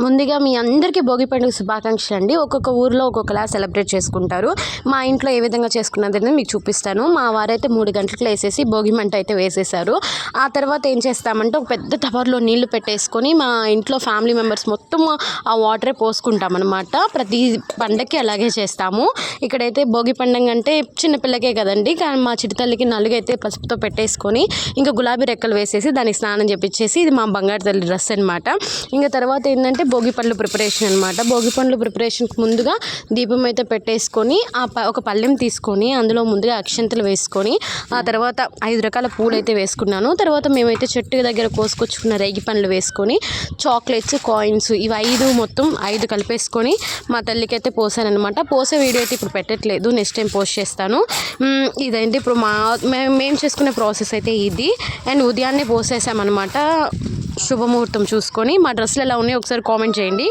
ముందుగా మీ అందరికీ భోగి పండుగ శుభాకాంక్షలు అండి. ఒక్కొక్క ఊరిలో ఒక్కొక్కలా సెలబ్రేట్ చేసుకుంటారు. మా ఇంట్లో ఏ విధంగా చేసుకున్నదని మీకు చూపిస్తాను. మా వారైతే 3 గంటలకు లేసేసి భోగి మంట అయితే వేసేశారు. ఆ తర్వాత ఏం చేస్తామంటే ఒక పెద్ద టవర్లో నీళ్లు పెట్టేసుకొని మా ఇంట్లో ఫ్యామిలీ మెంబర్స్ మొత్తం ఆ వాటరే పోసుకుంటాం అనమాట. ప్రతి పండగకి అలాగే చేస్తాము. ఇక్కడైతే భోగి పండుగ అంటే చిన్నపిల్లకే కదండి, కానీ మా చిటితల్లికి నలుగైతే పసుపుతో పెట్టేసుకొని ఇంకా గులాబీ రెక్కలు వేసేసి దానికి స్నానం చేపించేసి, ఇది మా బంగారు తల్లి డ్రెస్ అనమాట. ఇంకా తర్వాత ఏంటంటే భోగి పండ్లు ప్రిపరేషన్ అనమాట. భోగి పండ్లు ప్రిపరేషన్కి ముందుగా దీపం అయితే పెట్టేసుకొని ఒక పళ్ళెం తీసుకొని అందులో ముందుగా అక్షంతలు వేసుకొని ఆ తర్వాత 5 రకాల పూలు అయితే వేసుకున్నాను. తర్వాత మేమైతే చెట్టు దగ్గర కోసుకొచ్చుకున్న రేగి పండ్లు వేసుకొని చాక్లెట్స్, కాయిన్స్ ఇవి 5 మొత్తం 5 కలిపేసుకొని మా తల్లికి అయితే పోసాను అనమాట. పోసే వీడియో అయితే ఇప్పుడు పెట్టట్లేదు, నెక్స్ట్ టైం పోస్ట్ చేస్తాను. ఇదంటే ఇప్పుడు మేము చేసుకునే ప్రాసెస్ అయితే ఇది. అండ్ ఉదయాన్నే పోసేసామన్నమాట శుభముహూర్తం చూసుకొని. మా డ్రెస్సులు ఎలా ఉన్నాయో ఒకసారి కామెంట్ చేయండి.